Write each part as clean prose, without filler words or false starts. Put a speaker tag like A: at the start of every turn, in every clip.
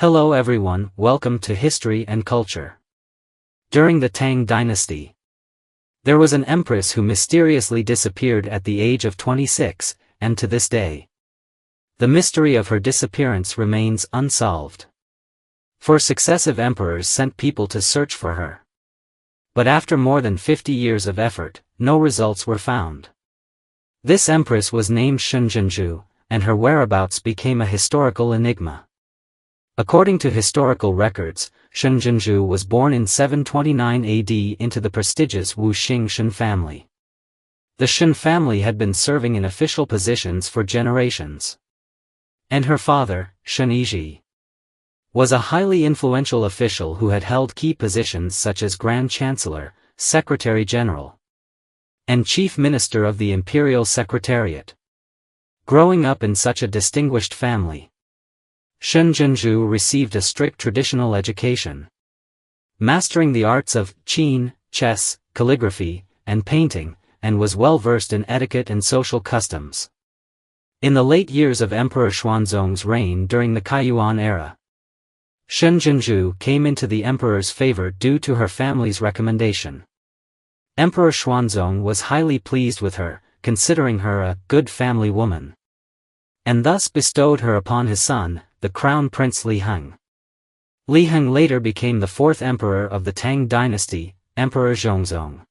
A: Hello everyone, welcome to History and Culture. During the Tang Dynasty, there was an empress who mysteriously disappeared at the age of 26, and to this day, the mystery of her disappearance remains unsolved. For successive emperors sent people to search for her. But after more than 50 years of effort, no results were found. This empress was named Shenzhenju, and her whereabouts became a historical enigma. According to historical records, Shenzhenju was born in 729 AD into the prestigious Wu Xing Shen family. The Shen family had been serving in official positions for generations. And her father, Shen Yiji, was a highly influential official who had held key positions such as Grand Chancellor, Secretary General, and Chief Minister of the Imperial Secretariat. Growing up in such a distinguished family, Shenzhenju received a strict traditional education, mastering the arts of qin, chess, calligraphy, and painting, and was well versed in etiquette and social customs. In the late years of Emperor Xuanzong's reign during the Kaiyuan era, Shenzhenju came into the emperor's favor due to her family's recommendation. Emperor Xuanzong was highly pleased with her, considering her a good family woman, and thus bestowed her upon his son, the Crown Prince Li Heng. Li Heng later became the fourth emperor of the Tang Dynasty, Emperor Zhongzong.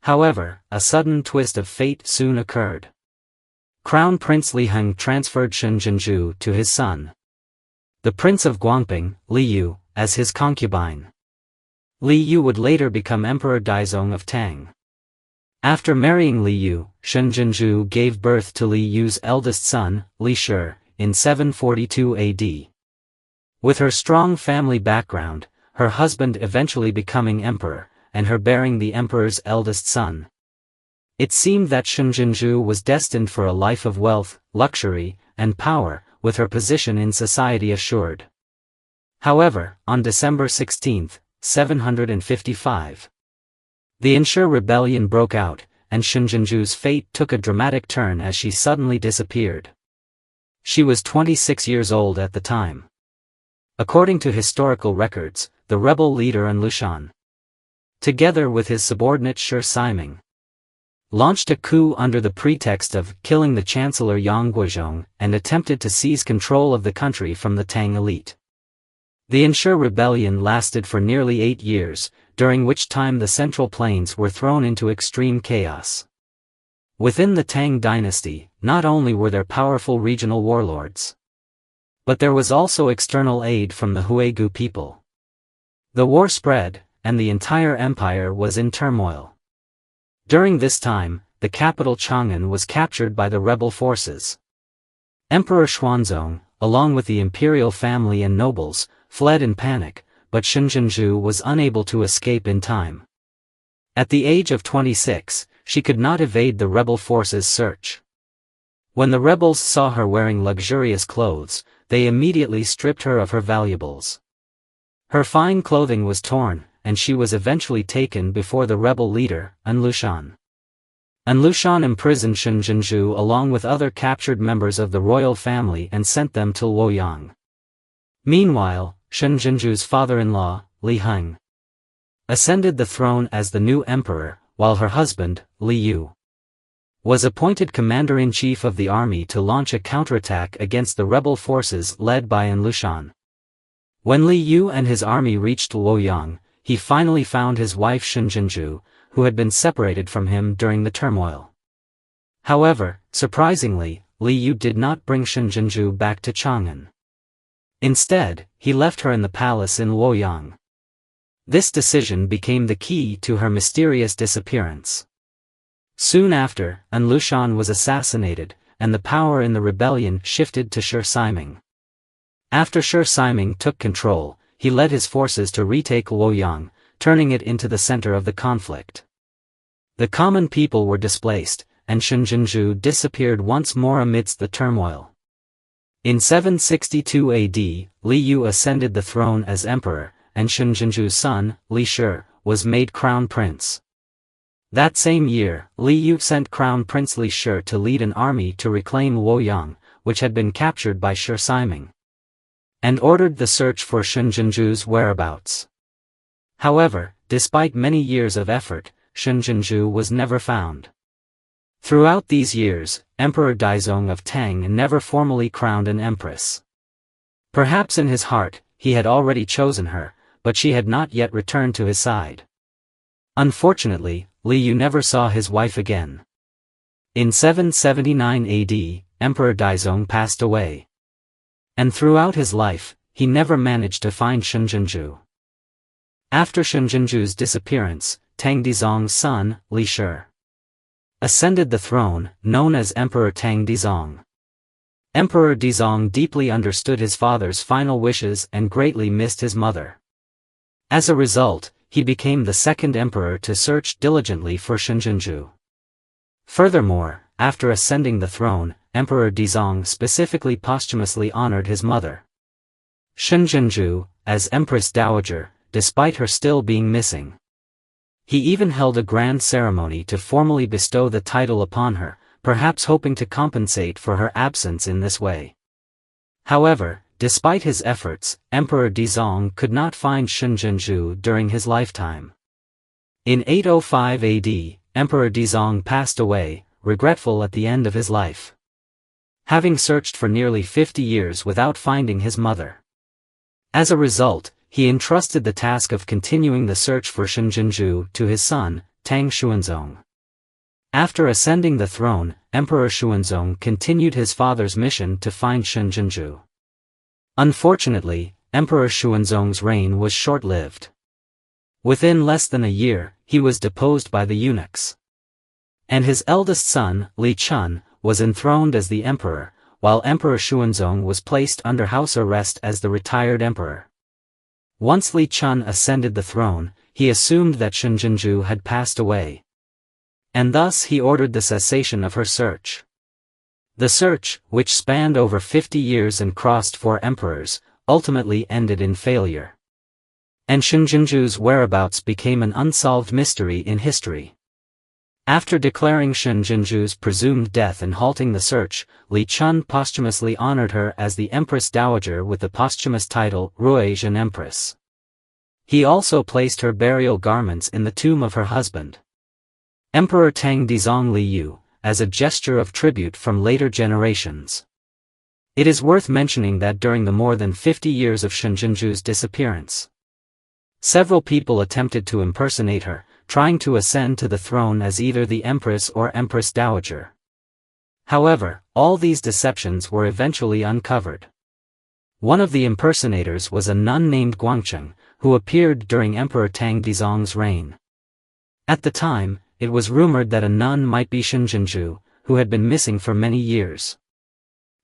A: However, a sudden twist of fate soon occurred. Crown Prince Li Heng transferred Shenzhenju to his son, the Prince of Guangping, Li Yu, as his concubine. Li Yu would later become Emperor Daizong of Tang. After marrying Li Yu, Shenzhenju gave birth to Li Yu's eldest son, Li Shi, in 742 AD. With her strong family background, her husband eventually becoming emperor, and her bearing the emperor's eldest son, it seemed that Shenzhenju was destined for a life of wealth, luxury, and power, with her position in society assured. However, on December 16, 755, the Yinshi rebellion broke out, and Shenzhenju's fate took a dramatic turn as she suddenly disappeared. She was 26 years old at the time. According to historical records, the rebel leader Anlushan, together with his subordinate Shi Siming, launched a coup under the pretext of killing the Chancellor Yang Guozhong and attempted to seize control of the country from the Tang elite. The Yinshi rebellion lasted for nearly 8 years, during which time the Central Plains were thrown into extreme chaos. Within the Tang dynasty, not only were there powerful regional warlords, but there was also external aid from the Huigu people. The war spread, and the entire empire was in turmoil. During this time, the capital Chang'an was captured by the rebel forces. Emperor Xuanzong, along with the imperial family and nobles, fled in panic, but Shenzhenju was unable to escape in time. At the age of 26, she could not evade the rebel forces' search. When the rebels saw her wearing luxurious clothes, they immediately stripped her of her valuables. Her fine clothing was torn, and she was eventually taken before the rebel leader, Anlushan. Anlushan imprisoned Shenzhenju along with other captured members of the royal family and sent them to Luoyang. Meanwhile, Shenzhenju's father-in-law, Li Heng, ascended the throne as the new emperor, while her husband, Li Yu, was appointed commander-in-chief of the army to launch a counterattack against the rebel forces led by Anlushan. When Li Yu and his army reached Luoyang, he finally found his wife Shenzhenju, who had been separated from him during the turmoil. However, surprisingly, Li Yu did not bring Shenzhenju back to Chang'an. Instead, he left her in the palace in Luoyang. This decision became the key to her mysterious disappearance. Soon after, Anlushan was assassinated, and the power in the rebellion shifted to Shi Siming. After Shi Siming took control, he led his forces to retake Luoyang, turning it into the center of the conflict. The common people were displaced, and Shenzhenju disappeared once more amidst the turmoil. In 762 AD, Li Yu ascended the throne as emperor, and Shenzhenju's son, Li Shi, was made crown prince. That same year, Li Yu sent Crown Prince Li Shi to lead an army to reclaim Luoyang, which had been captured by Shi Siming. and ordered the search for Shenzhenju's whereabouts. However, despite many years of effort, Shenzhenju was never found. Throughout these years, Emperor Daizong of Tang never formally crowned an empress. Perhaps in his heart, he had already chosen her, but she had not yet returned to his side. Unfortunately, Li Yu never saw his wife again. In 779 AD, Emperor Daizong passed away. And throughout his life, he never managed to find Shenzhenju. After Shenzhenju's disappearance, Tang Dizong's son, Li Shi, ascended the throne, known as Emperor Tang Dizong. Emperor Dizong deeply understood his father's final wishes and greatly missed his mother. As a result, he became the second emperor to search diligently for Shenzhenju. Furthermore, after ascending the throne, Emperor Dizong specifically posthumously honored his mother, Shenzhenju, as Empress Dowager, despite her still being missing. He even held a grand ceremony to formally bestow the title upon her, perhaps hoping to compensate for her absence in this way. However, despite his efforts, Emperor Dizong could not find Shenzhenju during his lifetime. In 805 AD, Emperor Dizong passed away, regretful at the end of his life, having searched for nearly 50 years without finding his mother. As a result, he entrusted the task of continuing the search for Shenzhenju to his son, Tang Xuanzong. After ascending the throne, Emperor Xuanzong continued his father's mission to find Shenzhenju. Unfortunately, Emperor Xuanzong's reign was short-lived. Within less than a year, he was deposed by the eunuchs. And his eldest son, Li Chun, was enthroned as the emperor, while Emperor Xuanzong was placed under house arrest as the retired emperor. Once Li Chun ascended the throne, he assumed that Shenzhenju had passed away. And thus he ordered the cessation of her search. The search, which spanned over 50 years and crossed 4 emperors, ultimately ended in failure. And Shenzhenju's whereabouts became an unsolved mystery in history. After declaring Shenzhenju's presumed death and halting the search, Li Chun posthumously honored her as the Empress Dowager with the posthumous title Ruotian Empress. He also placed her burial garments in the tomb of her husband, Emperor Tang Dizong Li Yu, as a gesture of tribute from later generations. It is worth mentioning that during the more than 50 years of Shenzhenju's disappearance, several people attempted to impersonate her, trying to ascend to the throne as either the Empress or Empress Dowager. However, all these deceptions were eventually uncovered. One of the impersonators was a nun named Guangcheng, who appeared during Emperor Tang Dizong's reign. At the time, it was rumored that a nun might be Shenzhenju, who had been missing for many years.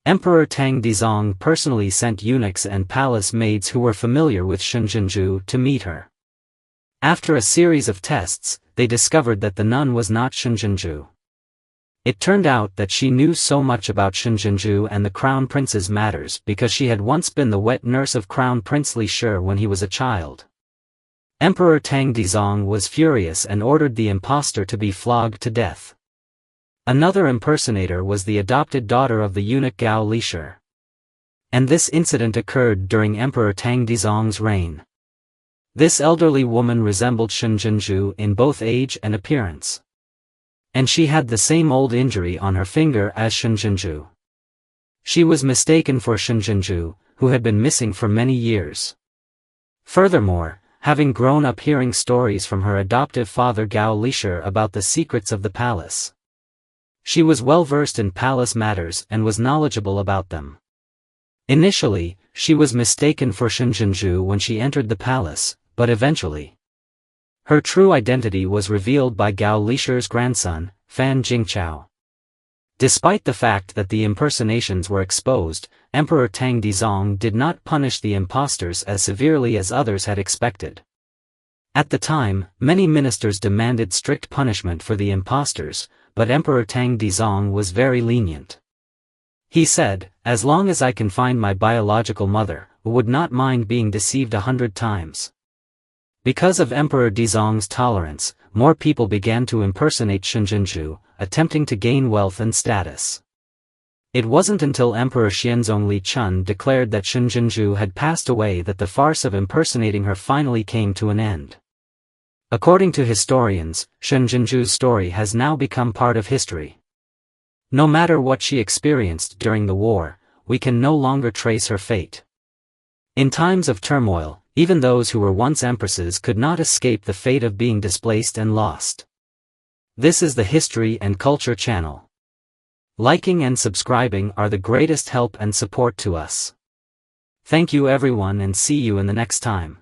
A: Emperor Tang Dizong personally sent eunuchs and palace maids who were familiar with Shenzhenju to meet her. After a series of tests, they discovered that the nun was not Shenzhenju. It turned out that she knew so much about Shenzhenju and the Crown Prince's matters because she had once been the wet nurse of Crown Prince Li Shi when he was a child. Emperor Tang Dizong was furious and ordered the impostor to be flogged to death. Another impersonator was the adopted daughter of the eunuch Gao Li Shi. And this incident occurred during Emperor Tang Dizong's reign. This elderly woman resembled Shenzhenju in both age and appearance. And she had the same old injury on her finger as Shenzhenju. She was mistaken for Shenzhenju, who had been missing for many years. Furthermore, having grown up hearing stories from her adoptive father Gao Li Shi about the secrets of the palace, she was well versed in palace matters and was knowledgeable about them. Initially, she was mistaken for Shenzhenju when she entered the palace, but eventually, her true identity was revealed by Gao Li Shi's grandson, Fan Jingchao. Despite the fact that the impersonations were exposed, Emperor Tang Dizong did not punish the impostors as severely as others had expected. At the time, many ministers demanded strict punishment for the impostors, but Emperor Tang Dizong was very lenient. He said, "As long as I can find my biological mother, I would not mind being deceived 100 times." Because of Emperor Dizong's tolerance, more people began to impersonate Shenzhenju, attempting to gain wealth and status. It wasn't until Emperor Xianzong Li Chun declared that Shen Jinzhu had passed away that the farce of impersonating her finally came to an end. According to historians, Shen Jinzhu's story has now become part of history. No matter what she experienced during the war, we can no longer trace her fate. In times of turmoil, even those who were once empresses could not escape the fate of being displaced and lost. This is the History and Culture channel. Liking and subscribing are the greatest help and support to us. Thank you everyone and see you in the next time.